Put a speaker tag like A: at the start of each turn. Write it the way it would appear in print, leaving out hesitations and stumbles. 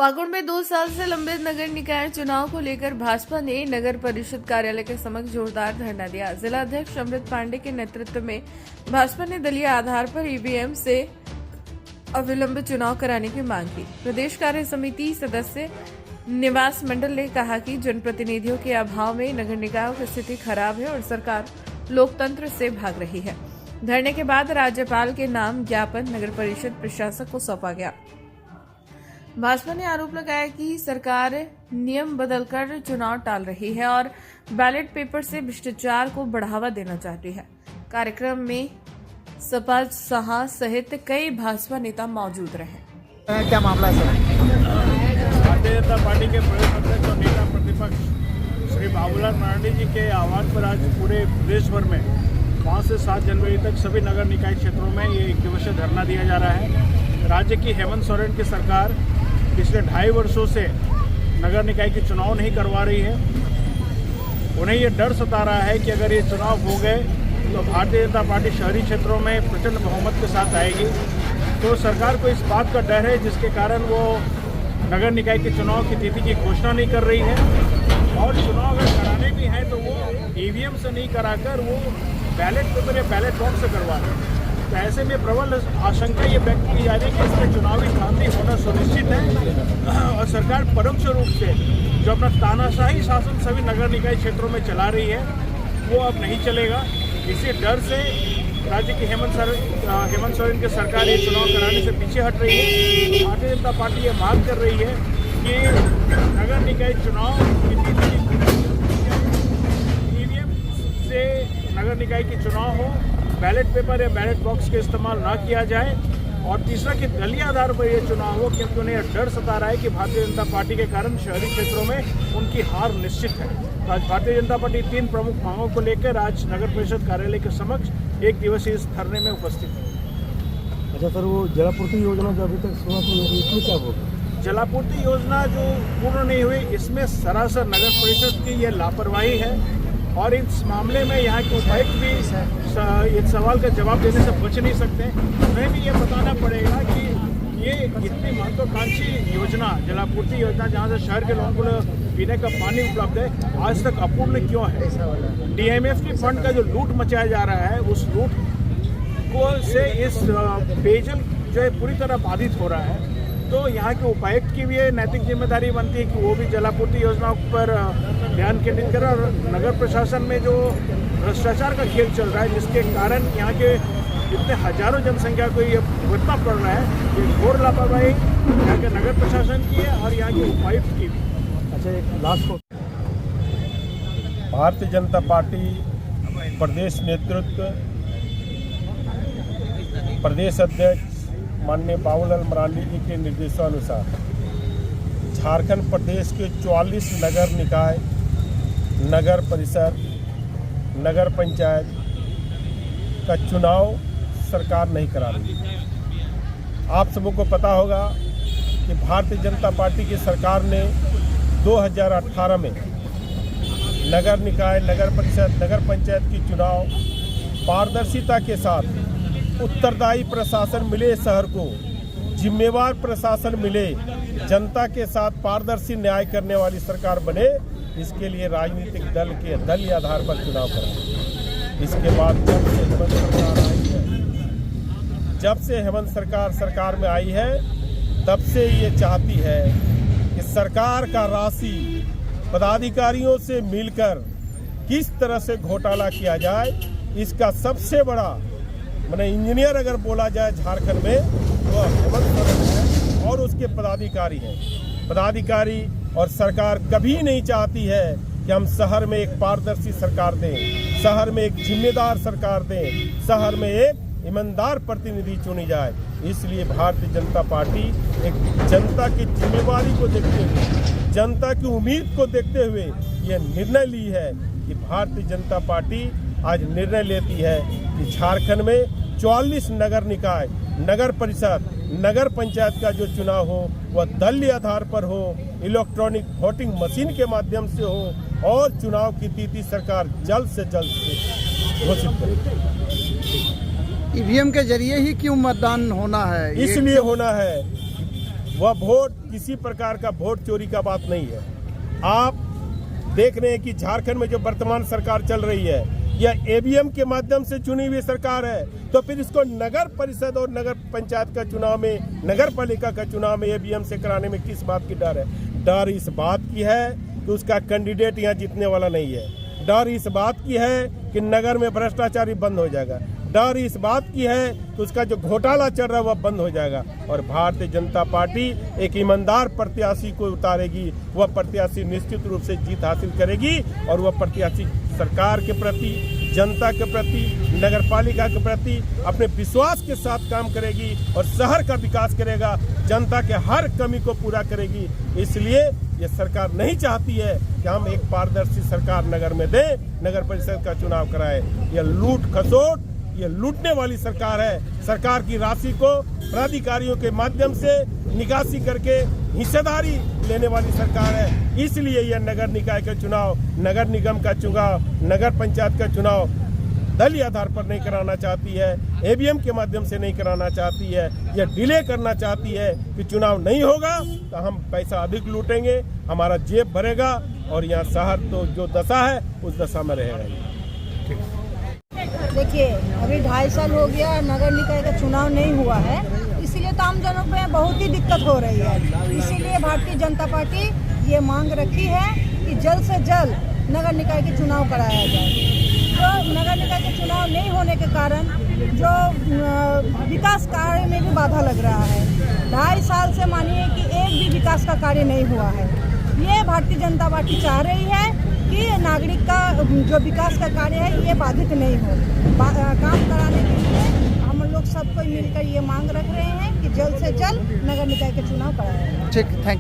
A: पाकुड़ में 2 साल से लंबित नगर निकाय चुनाव को लेकर भाजपा ने नगर परिषद कार्यालय के समक्ष जोरदार धरना दिया। जिला अध्यक्ष अमृत पांडे के नेतृत्व में भाजपा ने दलीय आधार पर ईवीएम से अविलंब चुनाव कराने की मांग की। प्रदेश कार्य समिति सदस्य निवास मंडल ने कहा कि जनप्रतिनिधियों के अभाव में नगर निकायों की स्थिति खराब है और सरकार लोकतंत्र से भाग रही है। धरने के बाद राज्यपाल के नाम ज्ञापन नगर परिषद प्रशासक को सौंपा गया। भाजपा ने आरोप लगाया कि सरकार नियम बदलकर चुनाव टाल रही है और बैलेट पेपर से भ्रष्टाचार को बढ़ावा देना चाहती है। कार्यक्रम में सपा साहा सहित कई भाजपा नेता मौजूद रहे।
B: क्या मामला है सर?
C: भारतीय जनता पार्टी के प्रदेश अध्यक्ष और नेता प्रतिपक्ष श्री बाबूलाल मरांडी जी के आह्वान पर आज पूरे प्रदेश भर में 5 से 7 जनवरी तक सभी नगर निकाय क्षेत्रों में ये 1 दिवसीय धरना दिया जा रहा है। राज्य की हेमंत सोरेन की सरकार पिछले 2.5 वर्षों से नगर निकाय की चुनाव नहीं करवा रही है। उन्हें ये डर सता रहा है कि अगर ये चुनाव हो गए तो भारतीय जनता पार्टी शहरी क्षेत्रों में प्रचंड बहुमत के साथ आएगी। तो सरकार को इस बात का डर है जिसके कारण वो नगर निकाय के चुनाव की तिथि की घोषणा नहीं कर रही है और चुनाव अगर कराने भी हैं तो वो ईवीएम से नहीं कराकर वो बैलेट पेपर या बैलेट बॉक्स से करवा रहे हैं। तो ऐसे में प्रबल आशंका ये व्यक्त की जा रही है कि इसमें चुनावी क्रांति होना सुनिश्चित है और सरकार परोक्ष रूप से जो अपना तानाशाही शासन सभी नगर निकाय क्षेत्रों में चला रही है वो अब नहीं चलेगा। इसी डर से राज्य की हेमंत सोरेन की सरकार ये चुनाव कराने से पीछे हट रही है। भारतीय जनता पार्टी ये मांग कर रही है कि नगर निकाय चुनाव ईवीएम से नगर निकाय की चुनाव हो, बैलेट पेपर या बैलेट बॉक्स के इस्तेमाल ना किया जाए और तीसरा कि दलीय आधार पर यह चुनाव हो क्योंकि उन्हें डर सता रहा है कि भारतीय जनता पार्टी के कारण शहरी क्षेत्रों में उनकी हार निश्चित है। आज भारतीय जनता पार्टी 3 प्रमुख मांगों को लेकर आज नगर परिषद कार्यालय के समक्ष 1 दिवसीय इस धरने में उपस्थित है।
B: अच्छा सर, वो जलापूर्ति योजना जो अभी तक शुरू नहीं हुई इसमें क्या होगा?
C: जलापूर्ति योजना जो पूर्ण नहीं हुई इसमें सरासर नगर परिषद की यह लापरवाही है और इस मामले में यहाँ के उपायुक्त भी इस सवाल का जवाब देने से बच नहीं सकते। उन्हें भी ये बताना पड़ेगा कि ये इतनी महत्वाकांक्षी योजना जलापूर्ति योजना जहाँ से शहर के लोगों को पीने का पानी उपलब्ध है आज तक अपूर्ण क्यों है। DMF की फंड का जो लूट मचाया जा रहा है उस लूट को से इस पेयजल जो है पूरी तरह बाधित हो रहा है। तो यहाँ के उपायुक्त की भी ये नैतिक जिम्मेदारी बनती है कि वो भी जलापूर्ति योजनाओं पर ध्यान केंद्रित करें और नगर प्रशासन में जो भ्रष्टाचार का खेल चल रहा है जिसके कारण यहाँ के इतने हजारों जनसंख्या को ये भुगतना पड़ रहा है, ये घोर लापरवाही यहाँ के नगर प्रशासन की है और यहाँ के उपायुक्त की भी।
B: अच्छा, एक लास्ट को
D: भारतीय जनता पार्टी प्रदेश नेतृत्व प्रदेश अध्यक्ष माननीय बाबूलाल मरांडी जी के निर्देशानुसार झारखंड प्रदेश के 44 नगर निकाय, नगर परिषद, नगर पंचायत का चुनाव सरकार नहीं करा रही। आप सबों को पता होगा कि भारतीय जनता पार्टी की सरकार ने 2018 में नगर निकाय, नगर परिषद, नगर पंचायत की चुनाव पारदर्शिता के साथ उत्तरदायी प्रशासन मिले, शहर को जिम्मेवार प्रशासन मिले, जनता के साथ पारदर्शी न्याय करने वाली सरकार बने, इसके लिए राजनीतिक दल के दलीय आधार पर चुनाव करा। इसके बाद जब से हेमंत सरकार में आई है तब से ये चाहती है कि सरकार का राशि पदाधिकारियों से मिलकर किस तरह से घोटाला किया जाए। इसका सबसे बड़ा मैंने इंजीनियर अगर बोला जाए झारखंड में तो हेमंत सोरेन है और उसके पदाधिकारी हैं। पदाधिकारी और सरकार कभी नहीं चाहती है कि हम शहर में एक पारदर्शी सरकार दें, शहर में एक जिम्मेदार सरकार दें, शहर में एक ईमानदार प्रतिनिधि चुनी जाए। इसलिए भारतीय जनता पार्टी एक जनता की जिम्मेवारी को देखते हुए, जनता की उम्मीद को देखते हुए ये निर्णय ली है कि भारतीय जनता पार्टी आज निर्णय लेती है कि झारखंड में 44 नगर निकाय, नगर परिषद, नगर पंचायत का जो चुनाव हो वह दलीय आधार पर हो, इलेक्ट्रॉनिक वोटिंग मशीन के माध्यम से हो और चुनाव की तिथि सरकार जल्द से जल्द घोषित करे।
B: ईवीएम के जरिए ही क्यों मतदान होना है?
D: इसलिए होना है वह वोट किसी प्रकार का वोट चोरी का बात नहीं है। आप देख रहे हैं कि झारखंड में जो वर्तमान सरकार चल रही है यह ईवीएम के माध्यम से चुनी हुई सरकार है, तो फिर इसको नगर परिषद और नगर पंचायत का चुनाव में, नगर पालिका का चुनाव में ईवीएम से कराने में किस बात की डर है? डर इस बात की है कि उसका कैंडिडेट यहाँ जीतने वाला नहीं है। डर इस बात की है कि नगर में भ्रष्टाचारी बंद हो जाएगा। डर इस बात की है कि उसका जो घोटाला चल रहा है वह बंद हो जाएगा। और भारतीय जनता पार्टी एक ईमानदार प्रत्याशी को उतारेगी। वह प्रत्याशी निश्चित रूप से जीत हासिल करेगी और वह प्रत्याशी सरकार के प्रति, जनता के प्रति, नगर पालिका के प्रति अपने विश्वास के साथ काम करेगी और शहर का विकास करेगा, जनता के हर कमी को पूरा करेगी। इसलिए ये सरकार नहीं चाहती है कि हम एक पारदर्शी सरकार नगर में दें, नगर परिषद का चुनाव कराए। यह लूट खसोट, ये लूटने वाली सरकार है। सरकार की राशि को प्राधिकारियों के माध्यम से निकासी करके हिस्सेदारी लेने वाली सरकार है। इसलिए यह नगर निकाय का चुनाव, नगर निगम का चुनाव, नगर पंचायत का चुनाव दलीय आधार पर नहीं कराना चाहती है, ईवीएम के माध्यम से नहीं कराना चाहती है। यह डिले करना चाहती है कि चुनाव नहीं होगा तो हम पैसा अधिक लूटेंगे, हमारा जेब भरेगा और यहाँ शहर तो जो दशा है उस दशा में रहेगा।
E: देखिए, अभी 2.5 साल हो गया नगर निकाय का चुनाव नहीं हुआ है, इसीलिए तो आम जनों पे बहुत ही दिक्कत हो रही है। इसीलिए भारतीय जनता पार्टी ये मांग रखी है कि जल्द से जल्द नगर निकाय के चुनाव कराया जाए। तो नगर निकाय के चुनाव नहीं होने के कारण जो विकास कार्य में भी बाधा लग रहा है। 2.5 साल से मानिए कि एक भी विकास का कार्य नहीं हुआ है। ये भारतीय जनता पार्टी चाह रही है कि नागरिक का जो विकास का कार्य है ये बाधित नहीं हो। काम कराने के लिए हम लोग सबको मिलकर ये मांग रख रहे हैं कि जल्द से जल्द नगर निकाय के चुनाव कराया जाए।
B: ठीक, थैंक यू।